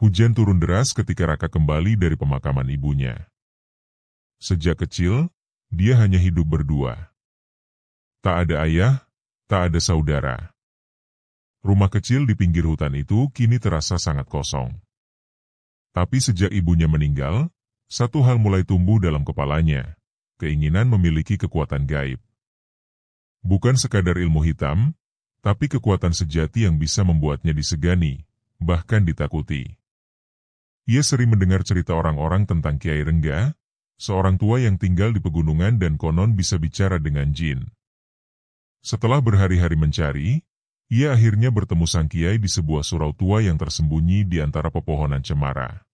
Hujan turun deras ketika Raka kembali dari pemakaman ibunya. Sejak kecil, dia hanya hidup berdua. Tak ada ayah, tak ada saudara. Rumah kecil di pinggir hutan itu kini terasa sangat kosong. Tapi sejak ibunya meninggal, satu hal mulai tumbuh dalam kepalanya, keinginan memiliki kekuatan gaib. Bukan sekadar ilmu hitam, tapi kekuatan sejati yang bisa membuatnya disegani, bahkan ditakuti. Ia sering mendengar cerita orang-orang tentang Kiai Rengga, seorang tua yang tinggal di pegunungan dan konon bisa bicara dengan jin. Setelah berhari-hari mencari, ia akhirnya bertemu sang Kiai di sebuah surau tua yang tersembunyi di antara pepohonan cemara.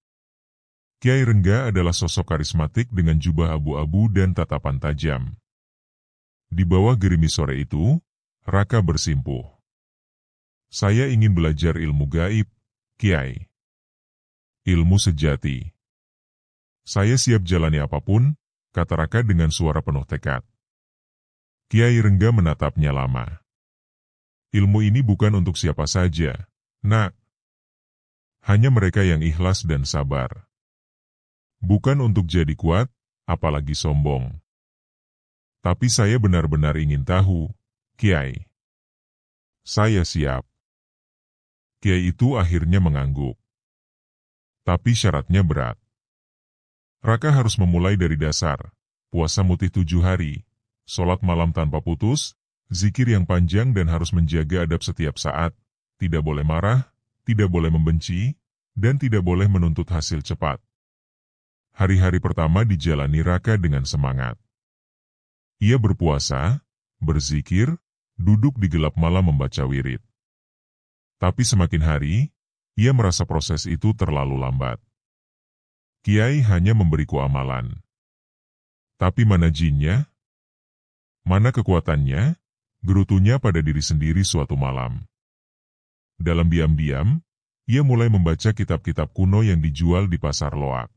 Kiai Rengga adalah sosok karismatik dengan jubah abu-abu dan tatapan tajam. Di bawah gerimis sore itu, Raka bersimpuh. "Saya ingin belajar ilmu gaib, Kiai. Ilmu sejati. Saya siap jalani apapun," kata Raka dengan suara penuh tekad. Kiai Rengga menatapnya lama. "Ilmu ini bukan untuk siapa saja, Nak. Hanya mereka yang ikhlas dan sabar. Bukan untuk jadi kuat, apalagi sombong. Tapi saya benar-benar ingin tahu, Kiai. Saya siap." Kiai itu akhirnya mengangguk. Tapi syaratnya berat. Raka harus memulai dari dasar, puasa mutih 7 hari, sholat malam tanpa putus, zikir yang panjang dan harus menjaga adab setiap saat, tidak boleh marah, tidak boleh membenci, dan tidak boleh menuntut hasil cepat. Hari-hari pertama dijalani Raka dengan semangat. Ia berpuasa, berzikir, duduk di gelap malam membaca wirid. Tapi semakin hari, ia merasa proses itu terlalu lambat. Kiai hanya memberiku amalan. Tapi mana jinnya? Mana kekuatannya? Gerutunya pada diri sendiri suatu malam. Dalam diam-diam, ia mulai membaca kitab-kitab kuno yang dijual di pasar loak.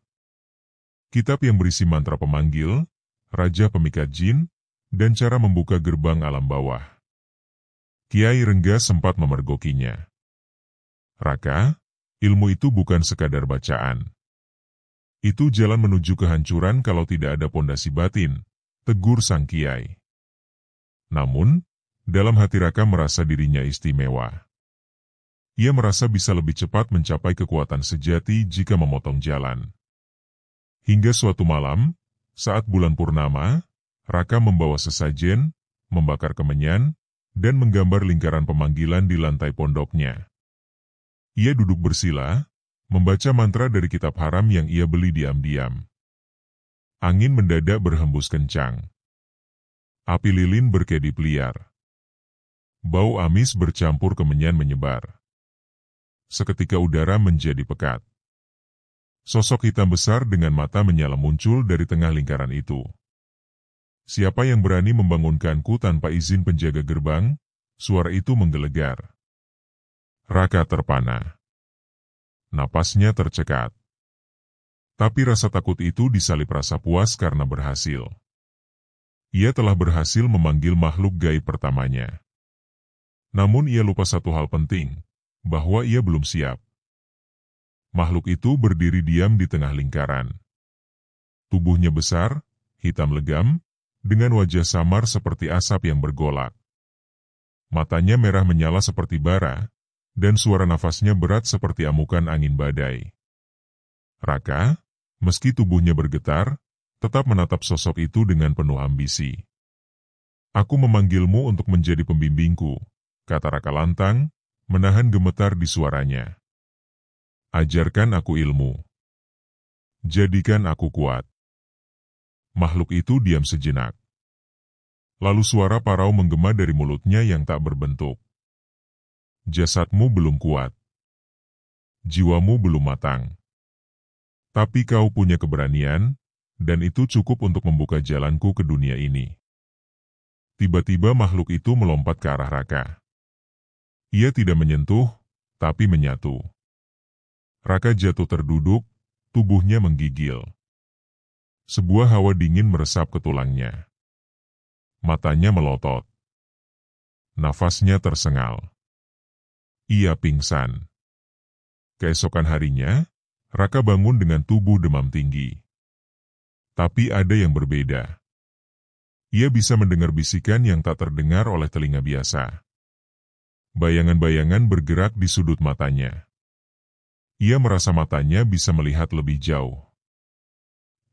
Kitab yang berisi mantra pemanggil, raja pemikat jin, dan cara membuka gerbang alam bawah. Kiai Rengga sempat memergokinya. "Raka, ilmu itu bukan sekadar bacaan. Itu jalan menuju kehancuran kalau tidak ada pondasi batin," tegur sang Kiai. Namun, dalam hati Raka merasa dirinya istimewa. Ia merasa bisa lebih cepat mencapai kekuatan sejati jika memotong jalan. Hingga suatu malam, saat bulan purnama, Raka membawa sesajen, membakar kemenyan, dan menggambar lingkaran pemanggilan di lantai pondoknya. Ia duduk bersila, membaca mantra dari kitab haram yang ia beli diam-diam. Angin mendadak berhembus kencang. Api lilin berkedip liar. Bau amis bercampur kemenyan menyebar. Seketika udara menjadi pekat. Sosok hitam besar dengan mata menyala muncul dari tengah lingkaran itu. "Siapa yang berani membangunkanku tanpa izin penjaga gerbang?" Suara itu menggelegar. Raka terpana. Napasnya tercekat. Tapi rasa takut itu disalip rasa puas karena berhasil. Ia telah berhasil memanggil makhluk gaib pertamanya. Namun ia lupa satu hal penting, bahwa ia belum siap. Makhluk itu berdiri diam di tengah lingkaran. Tubuhnya besar, hitam legam, dengan wajah samar seperti asap yang bergolak. Matanya merah menyala seperti bara, dan suara nafasnya berat seperti amukan angin badai. Raka, meski tubuhnya bergetar, tetap menatap sosok itu dengan penuh ambisi. "Aku memanggilmu untuk menjadi pembimbingku," kata Raka lantang, menahan gemetar di suaranya. "Ajarkan aku ilmu. Jadikan aku kuat." Makhluk itu diam sejenak. Lalu suara parau menggema dari mulutnya yang tak berbentuk. "Jasadmu belum kuat. Jiwamu belum matang. Tapi kau punya keberanian, dan itu cukup untuk membuka jalanku ke dunia ini." Tiba-tiba makhluk itu melompat ke arah Raka. Ia tidak menyentuh, tapi menyatu. Raka jatuh terduduk, tubuhnya menggigil. Sebuah hawa dingin meresap ke tulangnya. Matanya melotot. Nafasnya tersengal. Ia pingsan. Keesokan harinya, Raka bangun dengan tubuh demam tinggi. Tapi ada yang berbeda. Ia bisa mendengar bisikan yang tak terdengar oleh telinga biasa. Bayangan-bayangan bergerak di sudut matanya. Ia merasa matanya bisa melihat lebih jauh.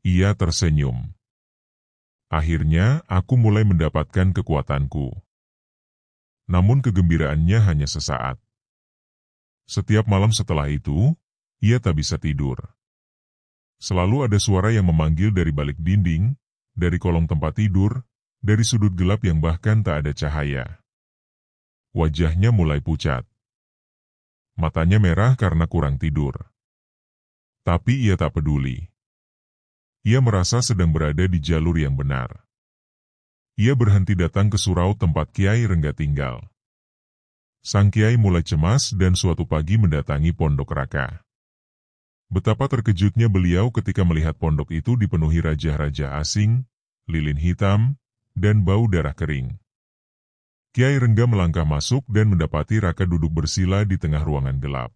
Ia tersenyum. Akhirnya, aku mulai mendapatkan kekuatanku. Namun kegembiraannya hanya sesaat. Setiap malam setelah itu, ia tak bisa tidur. Selalu ada suara yang memanggil dari balik dinding, dari kolong tempat tidur, dari sudut gelap yang bahkan tak ada cahaya. Wajahnya mulai pucat. Matanya merah karena kurang tidur. Tapi ia tak peduli. Ia merasa sedang berada di jalur yang benar. Ia berhenti datang ke surau tempat Kiai Rengga tinggal. Sang Kiai mulai cemas dan suatu pagi mendatangi pondok Raka. Betapa terkejutnya beliau ketika melihat pondok itu dipenuhi raja-raja asing, lilin hitam, dan bau darah kering. Kiai Rengga melangkah masuk dan mendapati Raka duduk bersila di tengah ruangan gelap.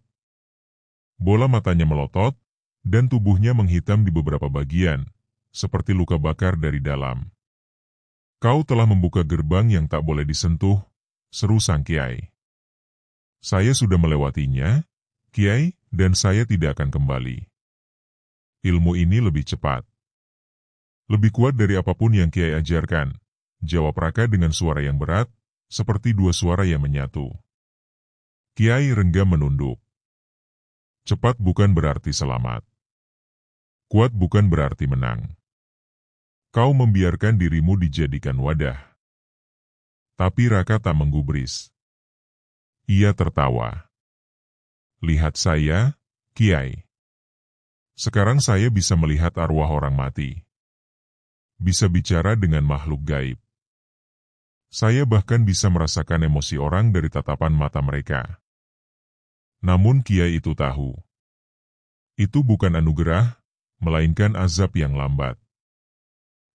Bola matanya melotot, dan tubuhnya menghitam di beberapa bagian, seperti luka bakar dari dalam. Kau telah membuka gerbang yang tak boleh disentuh, seru sang Kiai. Saya sudah melewatinya, Kiai, dan saya tidak akan kembali. Ilmu ini lebih cepat. Lebih kuat dari apapun yang Kiai ajarkan, jawab Raka dengan suara yang berat, seperti dua suara yang menyatu. Kiai Rengga menunduk. Cepat bukan berarti selamat. Kuat bukan berarti menang. Kau membiarkan dirimu dijadikan wadah. Tapi Raka tak menggubris. Ia tertawa. Lihat saya, Kiai. Sekarang saya bisa melihat arwah orang mati. Bisa bicara dengan makhluk gaib. Saya bahkan bisa merasakan emosi orang dari tatapan mata mereka. Namun Kiai itu tahu. Itu bukan anugerah, melainkan azab yang lambat.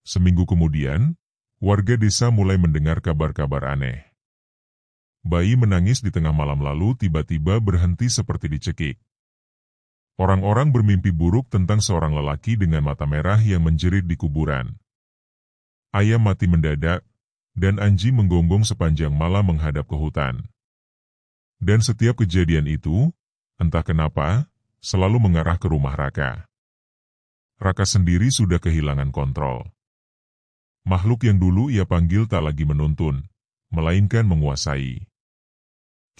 Seminggu kemudian, warga desa mulai mendengar kabar-kabar aneh. Bayi menangis di tengah malam lalu tiba-tiba berhenti seperti dicekik. Orang-orang bermimpi buruk tentang seorang lelaki dengan mata merah yang menjerit di kuburan. Ayam mati mendadak, dan anjing menggonggong sepanjang malam menghadap ke hutan. Dan setiap kejadian itu, entah kenapa, selalu mengarah ke rumah Raka. Raka sendiri sudah kehilangan kontrol. Makhluk yang dulu ia panggil tak lagi menuntun, melainkan menguasai.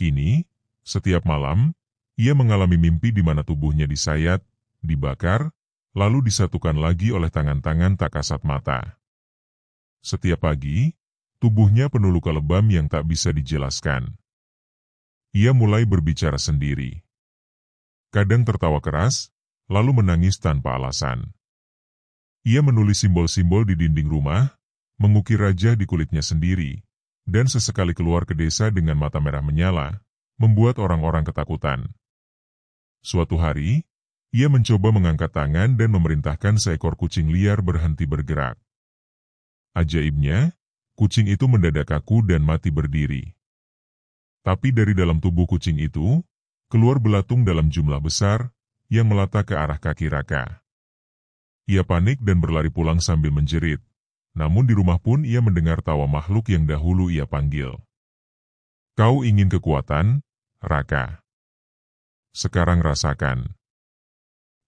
Kini, setiap malam, ia mengalami mimpi di mana tubuhnya disayat, dibakar, lalu disatukan lagi oleh tangan-tangan tak kasat mata. Setiap pagi, tubuhnya penuh luka lebam yang tak bisa dijelaskan. Ia mulai berbicara sendiri. Kadang tertawa keras, lalu menangis tanpa alasan. Ia menulis simbol-simbol di dinding rumah, mengukir raja di kulitnya sendiri, dan sesekali keluar ke desa dengan mata merah menyala, membuat orang-orang ketakutan. Suatu hari, ia mencoba mengangkat tangan dan memerintahkan seekor kucing liar berhenti bergerak. Ajaibnya, kucing itu mendadak kaku dan mati berdiri. Tapi dari dalam tubuh kucing itu, keluar belatung dalam jumlah besar, yang melata ke arah kaki Raka. Ia panik dan berlari pulang sambil menjerit, namun di rumah pun ia mendengar tawa makhluk yang dahulu ia panggil. Kau ingin kekuatan, Raka? Sekarang rasakan.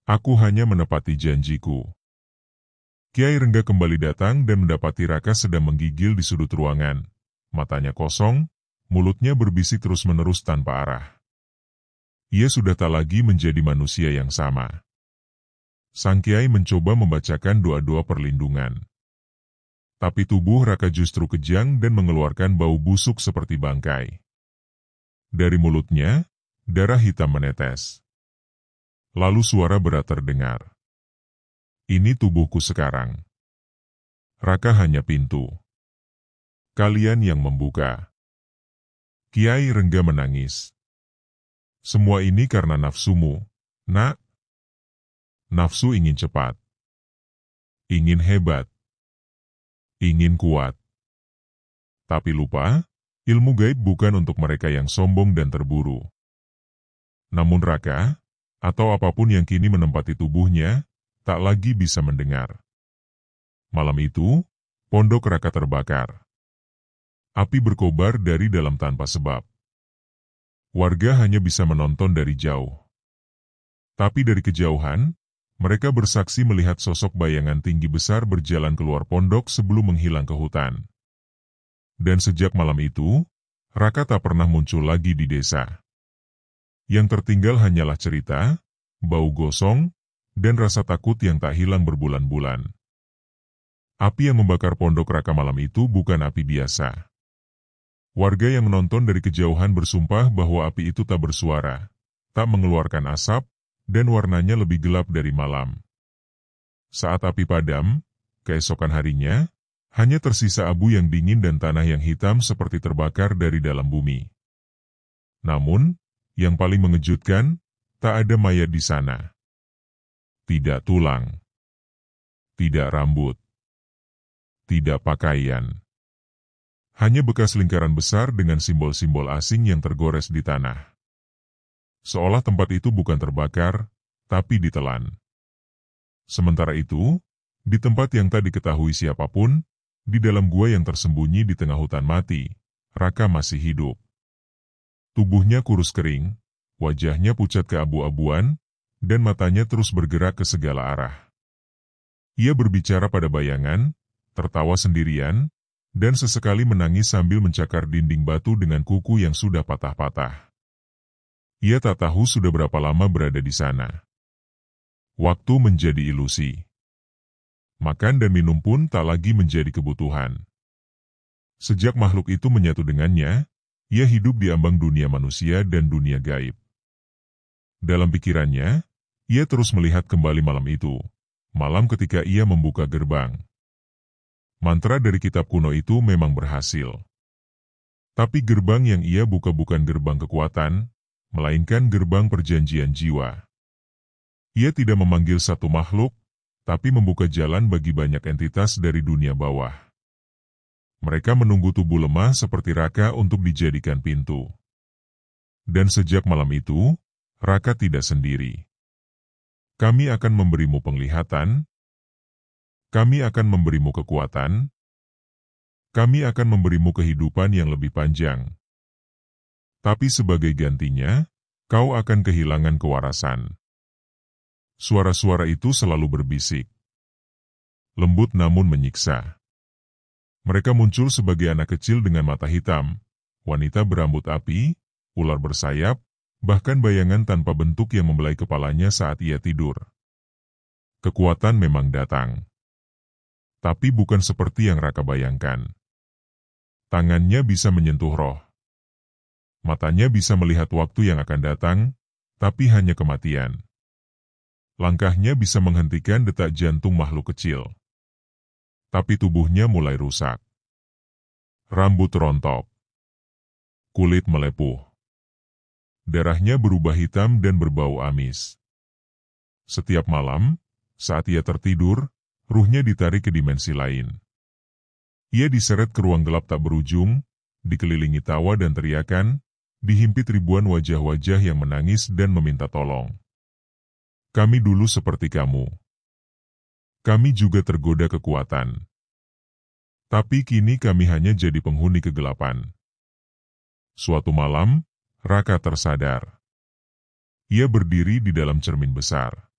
Aku hanya menepati janjiku. Kiai Rengga kembali datang dan mendapati Raka sedang menggigil di sudut ruangan. Matanya kosong, mulutnya berbisik terus-menerus tanpa arah. Ia sudah tak lagi menjadi manusia yang sama. Sang Kiai mencoba membacakan doa-doa perlindungan. Tapi tubuh Raka justru kejang dan mengeluarkan bau busuk seperti bangkai. Dari mulutnya, darah hitam menetes. Lalu suara berat terdengar. Ini tubuhku sekarang. Raka hanya pintu. Kalian yang membuka. Kiai Rengga menangis. Semua ini karena nafsumu, nak. Nafsu ingin cepat. Ingin hebat. Ingin kuat. Tapi lupa, ilmu gaib bukan untuk mereka yang sombong dan terburu. Namun Raka, atau apapun yang kini menempati tubuhnya, tak lagi bisa mendengar. Malam itu, pondok Raka terbakar. Api berkobar dari dalam tanpa sebab. Warga hanya bisa menonton dari jauh. Tapi dari kejauhan, mereka bersaksi melihat sosok bayangan tinggi besar berjalan keluar pondok sebelum menghilang ke hutan. Dan sejak malam itu, Raka tak pernah muncul lagi di desa. Yang tertinggal hanyalah cerita, bau gosong, dan rasa takut yang tak hilang berbulan-bulan. Api yang membakar pondok Raka malam itu bukan api biasa. Warga yang menonton dari kejauhan bersumpah bahwa api itu tak bersuara, tak mengeluarkan asap, dan warnanya lebih gelap dari malam. Saat api padam, keesokan harinya, hanya tersisa abu yang dingin dan tanah yang hitam seperti terbakar dari dalam bumi. Namun, yang paling mengejutkan, tak ada mayat di sana. Tidak tulang, tidak rambut, tidak pakaian. Hanya bekas lingkaran besar dengan simbol-simbol asing yang tergores di tanah. Seolah tempat itu bukan terbakar, tapi ditelan. Sementara itu, di tempat yang tak diketahui siapapun, di dalam gua yang tersembunyi di tengah hutan mati, Raka masih hidup. Tubuhnya kurus kering, wajahnya pucat keabu-abuan, dan matanya terus bergerak ke segala arah. Ia berbicara pada bayangan, tertawa sendirian, dan sesekali menangis sambil mencakar dinding batu dengan kuku yang sudah patah-patah. Ia tak tahu sudah berapa lama berada di sana. Waktu menjadi ilusi. Makan dan minum pun tak lagi menjadi kebutuhan. Sejak makhluk itu menyatu dengannya, ia hidup di ambang dunia manusia dan dunia gaib. Dalam pikirannya, ia terus melihat kembali malam itu, malam ketika ia membuka gerbang. Mantra dari kitab kuno itu memang berhasil. Tapi gerbang yang ia buka bukan gerbang kekuatan, melainkan gerbang perjanjian jiwa. Ia tidak memanggil satu makhluk, tapi membuka jalan bagi banyak entitas dari dunia bawah. Mereka menunggu tubuh lemah seperti Raka untuk dijadikan pintu. Dan sejak malam itu, Raka tidak sendiri. Kami akan memberimu penglihatan, kami akan memberimu kekuatan, kami akan memberimu kehidupan yang lebih panjang. Tapi sebagai gantinya, kau akan kehilangan kewarasan. Suara-suara itu selalu berbisik. Lembut namun menyiksa. Mereka muncul sebagai anak kecil dengan mata hitam, wanita berambut api, ular bersayap, bahkan bayangan tanpa bentuk yang membelai kepalanya saat ia tidur. Kekuatan memang datang. Tapi bukan seperti yang Raka bayangkan. Tangannya bisa menyentuh roh. Matanya bisa melihat waktu yang akan datang, tapi hanya kematian. Langkahnya bisa menghentikan detak jantung makhluk kecil. Tapi tubuhnya mulai rusak. Rambut rontok. Kulit melepuh. Darahnya berubah hitam dan berbau amis. Setiap malam, saat ia tertidur, ruhnya ditarik ke dimensi lain. Ia diseret ke ruang gelap tak berujung, dikelilingi tawa dan teriakan, dihimpit ribuan wajah-wajah yang menangis dan meminta tolong. Kami dulu seperti kamu. Kami juga tergoda kekuatan. Tapi kini kami hanya jadi penghuni kegelapan. Suatu malam, Raka tersadar. Ia berdiri di dalam cermin besar.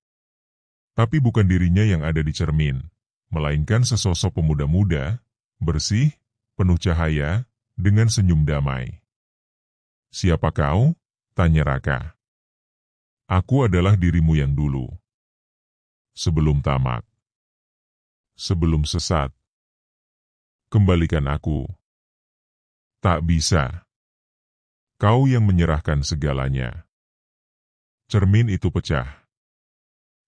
Tapi bukan dirinya yang ada di cermin, melainkan sesosok pemuda muda, bersih, penuh cahaya, dengan senyum damai. Siapa kau? Tanya Raka. Aku adalah dirimu yang dulu. Sebelum tamak. Sebelum sesat. Kembalikan aku. Tak bisa. Kau yang menyerahkan segalanya. Cermin itu pecah.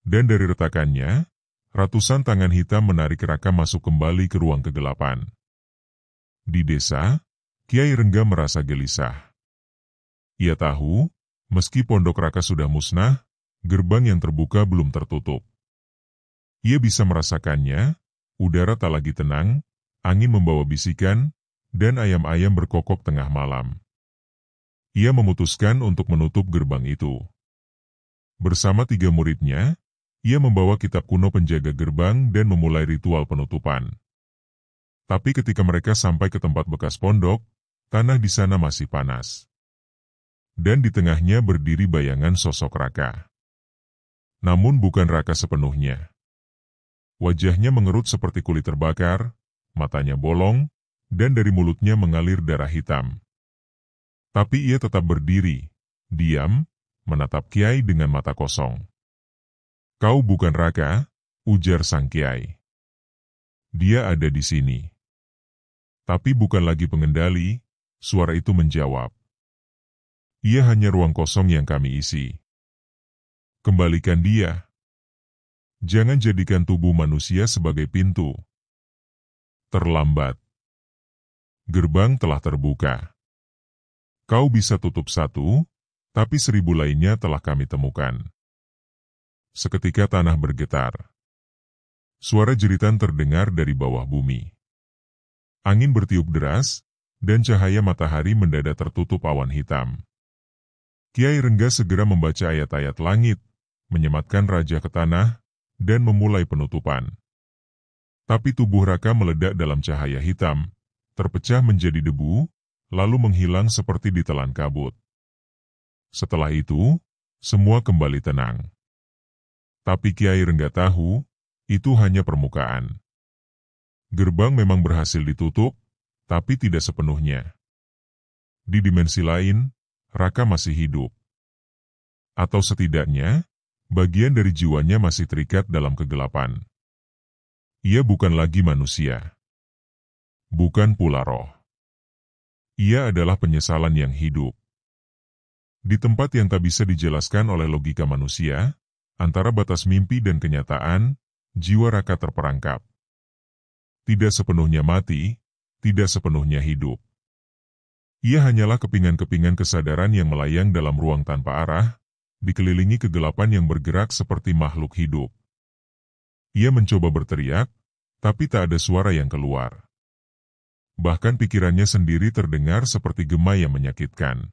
Dan dari retakannya, ratusan tangan hitam menarik Raka masuk kembali ke ruang kegelapan. Di desa, Kiai Rengga merasa gelisah. Ia tahu, meski pondok Raka sudah musnah, gerbang yang terbuka belum tertutup. Ia bisa merasakannya, udara tak lagi tenang, angin membawa bisikan, dan ayam-ayam berkokok tengah malam. Ia memutuskan untuk menutup gerbang itu. Bersama 3 muridnya, ia membawa kitab kuno penjaga gerbang dan memulai ritual penutupan. Tapi ketika mereka sampai ke tempat bekas pondok, tanah di sana masih panas. Dan di tengahnya berdiri bayangan sosok Raka. Namun bukan Raka sepenuhnya. Wajahnya mengerut seperti kulit terbakar, matanya bolong, dan dari mulutnya mengalir darah hitam. Tapi ia tetap berdiri, diam, menatap Kiai dengan mata kosong. "Kau bukan Raka," ujar sang Kiai. "Dia ada di sini." Tapi bukan lagi pengendali, suara itu menjawab. "Ia hanya ruang kosong yang kami isi. Kembalikan dia. Jangan jadikan tubuh manusia sebagai pintu." Terlambat. Gerbang telah terbuka. Kau bisa tutup 1, tapi 1000 lainnya telah kami temukan. Seketika tanah bergetar. Suara jeritan terdengar dari bawah bumi. Angin bertiup deras, dan cahaya matahari mendadak tertutup awan hitam. Kiai Rengga segera membaca ayat-ayat langit, menyematkan raja ke tanah, dan memulai penutupan. Tapi tubuh Raka meledak dalam cahaya hitam, terpecah menjadi debu, lalu menghilang seperti ditelan kabut. Setelah itu, semua kembali tenang. Tapi Kiai Rengga tahu, itu hanya permukaan. Gerbang memang berhasil ditutup, tapi tidak sepenuhnya. Di dimensi lain, Raka masih hidup. Atau setidaknya, bagian dari jiwanya masih terikat dalam kegelapan. Ia bukan lagi manusia. Bukan pula roh. Ia adalah penyesalan yang hidup. Di tempat yang tak bisa dijelaskan oleh logika manusia, antara batas mimpi dan kenyataan, jiwa Raka terperangkap. Tidak sepenuhnya mati, tidak sepenuhnya hidup. Ia hanyalah kepingan-kepingan kesadaran yang melayang dalam ruang tanpa arah, dikelilingi kegelapan yang bergerak seperti makhluk hidup. Ia mencoba berteriak, tapi tak ada suara yang keluar. Bahkan pikirannya sendiri terdengar seperti gema yang menyakitkan.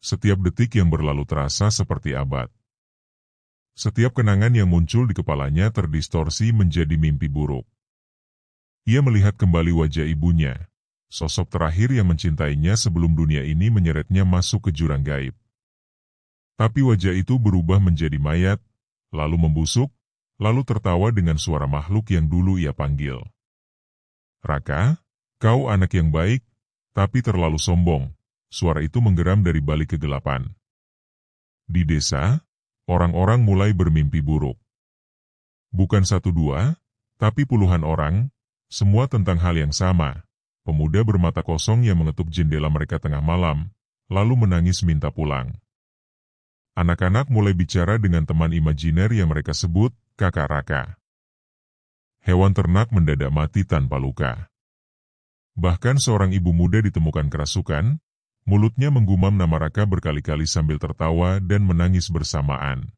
Setiap detik yang berlalu terasa seperti abad. Setiap kenangan yang muncul di kepalanya terdistorsi menjadi mimpi buruk. Ia melihat kembali wajah ibunya, sosok terakhir yang mencintainya sebelum dunia ini menyeretnya masuk ke jurang gaib. Tapi wajah itu berubah menjadi mayat, lalu membusuk, lalu tertawa dengan suara makhluk yang dulu ia panggil. "Raka, kau anak yang baik, tapi terlalu sombong," suara itu menggeram dari balik kegelapan. Di desa, orang-orang mulai bermimpi buruk. Bukan 1-2, tapi puluhan orang, semua tentang hal yang sama. Pemuda bermata kosong yang mengetuk jendela mereka tengah malam, lalu menangis minta pulang. Anak-anak mulai bicara dengan teman imajiner yang mereka sebut kakak Raka. Hewan ternak mendadak mati tanpa luka. Bahkan seorang ibu muda ditemukan kerasukan, mulutnya menggumam nama Raka berkali-kali sambil tertawa dan menangis bersamaan.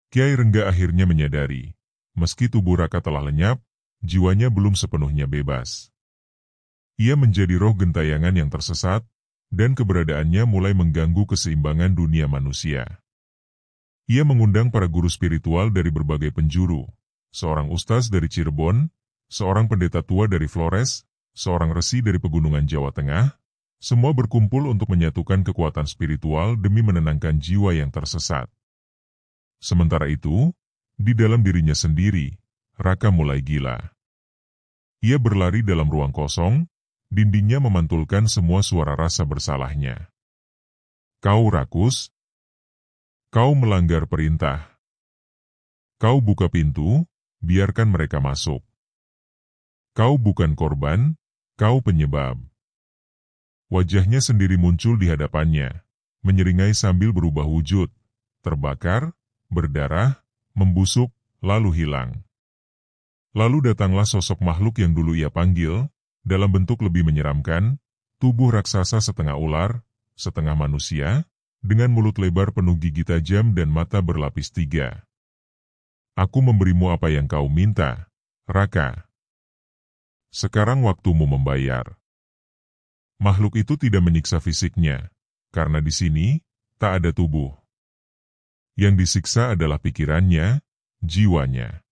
Kiai Rengga akhirnya menyadari, meski tubuh Raka telah lenyap, jiwanya belum sepenuhnya bebas. Ia menjadi roh gentayangan yang tersesat, dan keberadaannya mulai mengganggu keseimbangan dunia manusia. Ia mengundang para guru spiritual dari berbagai penjuru, seorang ustaz dari Cirebon, seorang pendeta tua dari Flores, seorang resi dari pegunungan Jawa Tengah, semua berkumpul untuk menyatukan kekuatan spiritual demi menenangkan jiwa yang tersesat. Sementara itu, di dalam dirinya sendiri, Raka mulai gila. Ia berlari dalam ruang kosong, dindingnya memantulkan semua suara rasa bersalahnya. "Kau rakus, kau melanggar perintah. Kau buka pintu, biarkan mereka masuk. Kau bukan korban, kau penyebab." Wajahnya sendiri muncul di hadapannya, menyeringai sambil berubah wujud, terbakar, berdarah, membusuk, lalu hilang. Lalu datanglah sosok makhluk yang dulu ia panggil, dalam bentuk lebih menyeramkan, tubuh raksasa setengah ular, setengah manusia, dengan mulut lebar penuh gigi tajam dan mata berlapis 3. "Aku memberimu apa yang kau minta, Raka. Sekarang waktumu membayar." Makhluk itu tidak menyiksa fisiknya, karena di sini tak ada tubuh. Yang disiksa adalah pikirannya, jiwanya.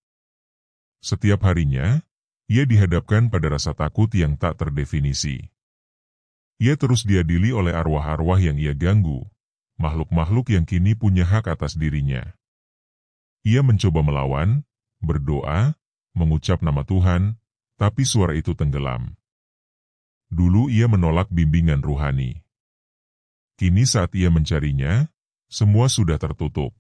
Setiap harinya, ia dihadapkan pada rasa takut yang tak terdefinisi. Ia terus diadili oleh arwah-arwah yang ia ganggu, makhluk-makhluk yang kini punya hak atas dirinya. Ia mencoba melawan, berdoa, mengucap nama Tuhan, tapi suara itu tenggelam. Dulu ia menolak bimbingan ruhani. Kini saat ia mencarinya, semua sudah tertutup.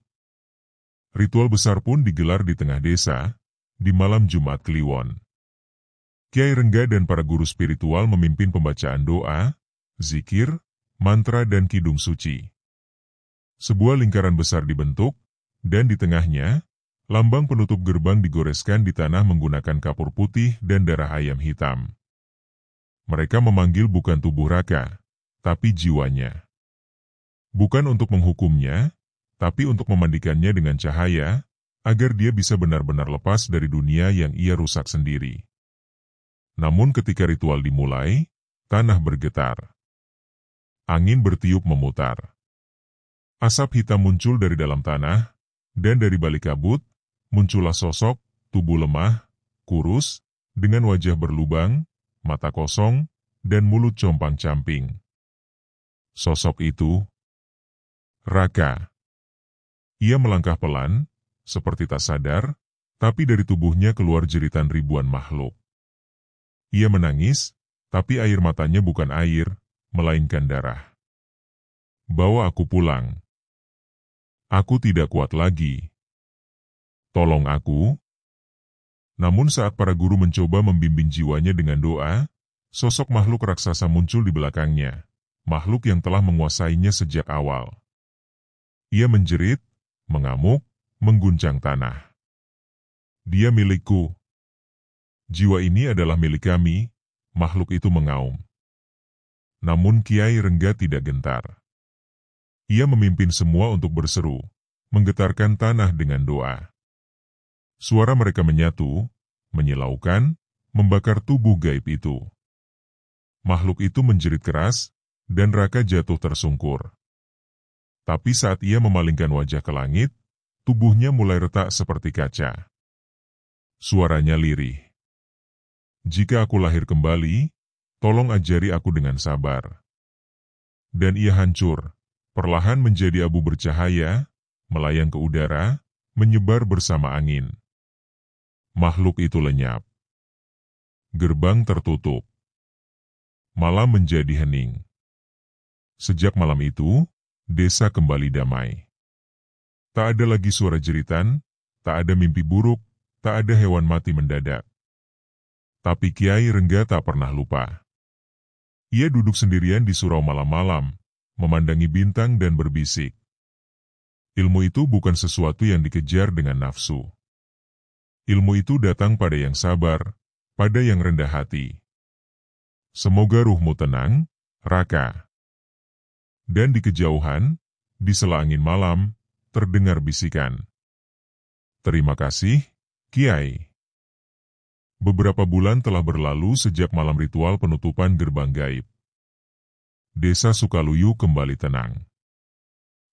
Ritual besar pun digelar di tengah desa, di malam Jumat Kliwon. Kiai Rengga dan para guru spiritual memimpin pembacaan doa, zikir, mantra dan kidung suci. Sebuah lingkaran besar dibentuk, dan di tengahnya, lambang penutup gerbang digoreskan di tanah menggunakan kapur putih dan darah ayam hitam. Mereka memanggil bukan tubuh Raka, tapi jiwanya. Bukan untuk menghukumnya, tapi untuk memandikannya dengan cahaya, agar dia bisa benar-benar lepas dari dunia yang ia rusak sendiri. Namun ketika ritual dimulai, tanah bergetar. Angin bertiup memutar. Asap hitam muncul dari dalam tanah, dan dari balik kabut, muncullah sosok, tubuh lemah, kurus, dengan wajah berlubang, mata kosong, dan mulut compang-camping. Sosok itu, Raka. Ia melangkah pelan, seperti tak sadar, tapi dari tubuhnya keluar jeritan ribuan makhluk. Ia menangis, tapi air matanya bukan air, melainkan darah. Bawa aku pulang. Aku tidak kuat lagi. Tolong aku. Namun saat para guru mencoba membimbing jiwanya dengan doa, sosok makhluk raksasa muncul di belakangnya, makhluk yang telah menguasainya sejak awal. Ia menjerit, mengamuk, mengguncang tanah. Dia milikku. Jiwa ini adalah milik kami, makhluk itu mengaum. Namun Kiai Rengga tidak gentar. Ia memimpin semua untuk berseru, menggetarkan tanah dengan doa. Suara mereka menyatu, menyilaukan, membakar tubuh gaib itu. Makhluk itu menjerit keras, dan Raka jatuh tersungkur. Tapi saat ia memalingkan wajah ke langit, tubuhnya mulai retak seperti kaca. Suaranya lirih. Jika aku lahir kembali, tolong ajari aku dengan sabar. Dan ia hancur, perlahan menjadi abu bercahaya, melayang ke udara, menyebar bersama angin. Makhluk itu lenyap. Gerbang tertutup. Malam menjadi hening. Sejak malam itu, desa kembali damai. Tak ada lagi suara jeritan, tak ada mimpi buruk, tak ada hewan mati mendadak. Tapi Kiai Rengga tak pernah lupa. Ia duduk sendirian di surau malam-malam, memandangi bintang dan berbisik. Ilmu itu bukan sesuatu yang dikejar dengan nafsu. Ilmu itu datang pada yang sabar, pada yang rendah hati. Semoga ruhmu tenang, Raka. Dan di kejauhan, di sela angin malam, terdengar bisikan. Terima kasih, Kiai. Beberapa bulan telah berlalu sejak malam ritual penutupan gerbang gaib. Desa Sukaluyu kembali tenang.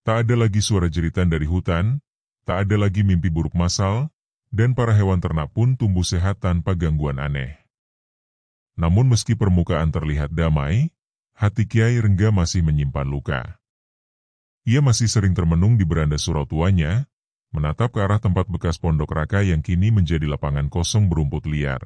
Tak ada lagi suara jeritan dari hutan, tak ada lagi mimpi buruk massal, dan para hewan ternak pun tumbuh sehat tanpa gangguan aneh. Namun meski permukaan terlihat damai, hati Kiai Rengga masih menyimpan luka. Ia masih sering termenung di beranda surau tuanya, menatap ke arah tempat bekas pondok Raka yang kini menjadi lapangan kosong berumput liar.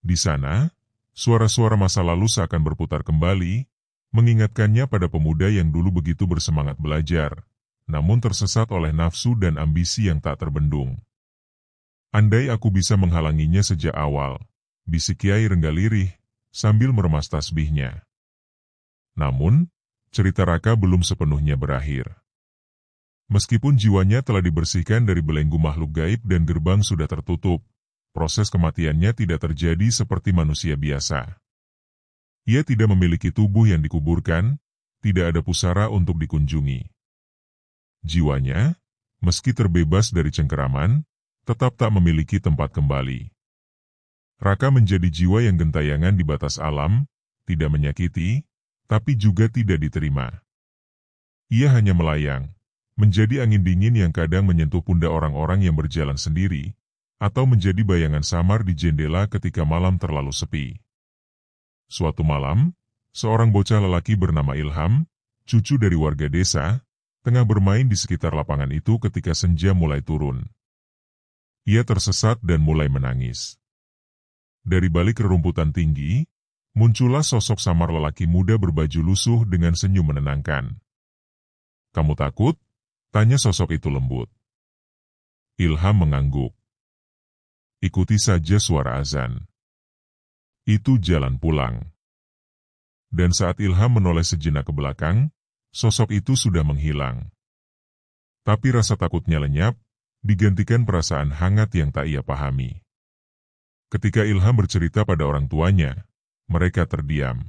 Di sana, suara-suara masa lalu seakan berputar kembali, mengingatkannya pada pemuda yang dulu begitu bersemangat belajar, namun tersesat oleh nafsu dan ambisi yang tak terbendung. Andai aku bisa menghalanginya sejak awal, bisik Kiai Rengga lirih, sambil meremas tasbihnya. Namun, cerita Raka belum sepenuhnya berakhir. Meskipun jiwanya telah dibersihkan dari belenggu makhluk gaib dan gerbang sudah tertutup, proses kematiannya tidak terjadi seperti manusia biasa. Ia tidak memiliki tubuh yang dikuburkan, tidak ada pusara untuk dikunjungi. Jiwanya, meski terbebas dari cengkeraman, tetap tak memiliki tempat kembali. Raka menjadi jiwa yang gentayangan di batas alam, tidak menyakiti, tapi juga tidak diterima. Ia hanya melayang, menjadi angin dingin yang kadang menyentuh pundak orang-orang yang berjalan sendiri, atau menjadi bayangan samar di jendela ketika malam terlalu sepi. Suatu malam, seorang bocah lelaki bernama Ilham, cucu dari warga desa, tengah bermain di sekitar lapangan itu ketika senja mulai turun. Ia tersesat dan mulai menangis. Dari balik rerumputan tinggi, muncullah sosok samar lelaki muda berbaju lusuh dengan senyum menenangkan. "Kamu takut?" tanya sosok itu lembut. Ilham mengangguk. "Ikuti saja suara azan. Itu jalan pulang." Dan saat Ilham menoleh sejenak ke belakang, sosok itu sudah menghilang. Tapi rasa takutnya lenyap, digantikan perasaan hangat yang tak ia pahami. Ketika Ilham bercerita pada orang tuanya, mereka terdiam.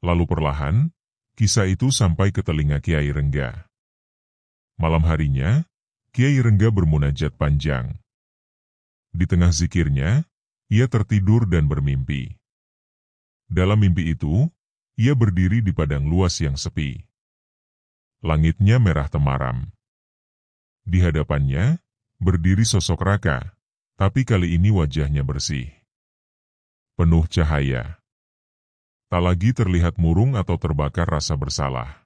Lalu perlahan, kisah itu sampai ke telinga Kiai Rengga. Malam harinya, Kiai Rengga bermunajat panjang. Di tengah zikirnya, ia tertidur dan bermimpi. Dalam mimpi itu, ia berdiri di padang luas yang sepi. Langitnya merah temaram. Di hadapannya, berdiri sosok Raka, tapi kali ini wajahnya bersih. Penuh cahaya. Tak lagi terlihat murung atau terbakar rasa bersalah.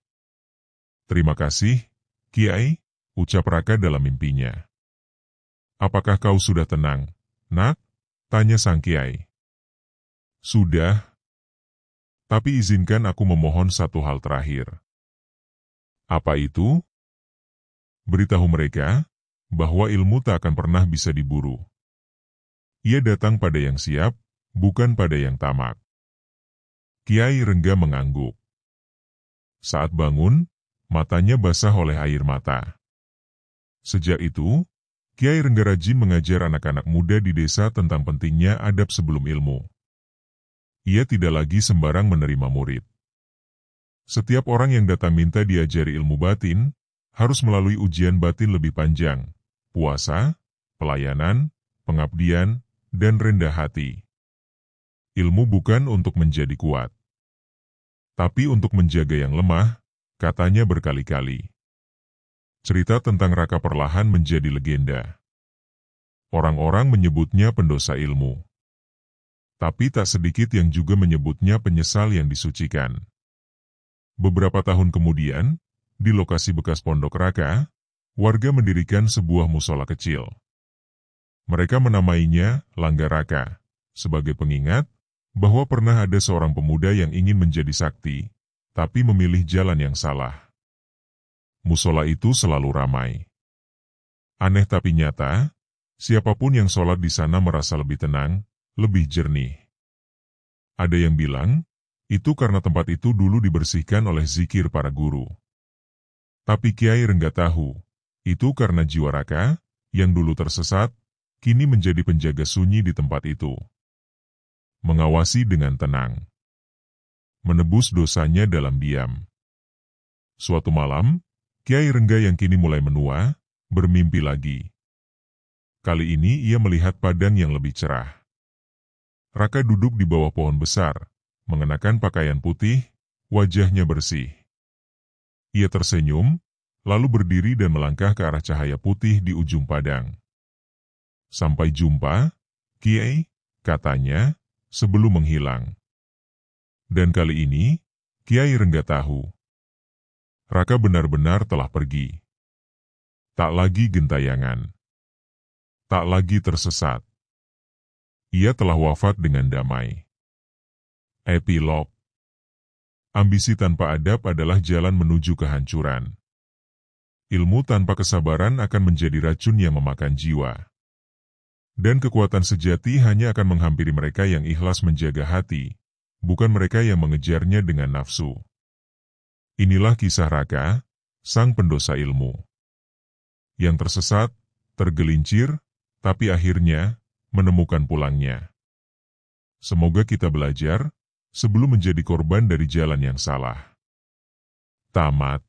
"Terima kasih, Kiai," ucap Raka dalam mimpinya. "Apakah kau sudah tenang, Nak?" tanya sang Kiai. "Sudah. Tapi izinkan aku memohon satu hal terakhir." "Apa itu?" "Beritahu mereka bahwa ilmu tak akan pernah bisa diburu. Ia datang pada yang siap, bukan pada yang tamak." Kiai Rengga mengangguk. Saat bangun, matanya basah oleh air mata. Sejak itu, Kiai Rengga rajin mengajar anak-anak muda di desa tentang pentingnya adab sebelum ilmu. Ia tidak lagi sembarang menerima murid. Setiap orang yang datang minta diajari ilmu batin, harus melalui ujian batin lebih panjang, puasa, pelayanan, pengabdian, dan rendah hati. Ilmu bukan untuk menjadi kuat, tapi untuk menjaga yang lemah, katanya berkali-kali. Cerita tentang Raka perlahan menjadi legenda. Orang-orang menyebutnya pendosa ilmu. Tapi tak sedikit yang juga menyebutnya penyesal yang disucikan. Beberapa tahun kemudian, di lokasi bekas pondok Raka, warga mendirikan sebuah musola kecil. Mereka menamainya Langgar Raka, sebagai pengingat bahwa pernah ada seorang pemuda yang ingin menjadi sakti, tapi memilih jalan yang salah. Musola itu selalu ramai. Aneh tapi nyata, siapapun yang sholat di sana merasa lebih tenang, lebih jernih. Ada yang bilang, itu karena tempat itu dulu dibersihkan oleh zikir para guru. Tapi Kiai Rengga tahu, itu karena jiwa Raka, yang dulu tersesat, kini menjadi penjaga sunyi di tempat itu. Mengawasi dengan tenang. Menebus dosanya dalam diam. Suatu malam, Kiai Rengga yang kini mulai menua, bermimpi lagi. Kali ini ia melihat padang yang lebih cerah. Raka duduk di bawah pohon besar, mengenakan pakaian putih, wajahnya bersih. Ia tersenyum, lalu berdiri dan melangkah ke arah cahaya putih di ujung padang. "Sampai jumpa, Kiai," katanya, sebelum menghilang. Dan kali ini, Kiai Rengga tahu. Raka benar-benar telah pergi. Tak lagi gentayangan. Tak lagi tersesat. Ia telah wafat dengan damai. Epilog. Ambisi tanpa adab adalah jalan menuju kehancuran. Ilmu tanpa kesabaran akan menjadi racun yang memakan jiwa. Dan kekuatan sejati hanya akan menghampiri mereka yang ikhlas menjaga hati, bukan mereka yang mengejarnya dengan nafsu. Inilah kisah Raka, sang pendosa ilmu. Yang tersesat, tergelincir, tapi akhirnya menemukan pulangnya. Semoga kita belajar sebelum menjadi korban dari jalan yang salah. Tamat.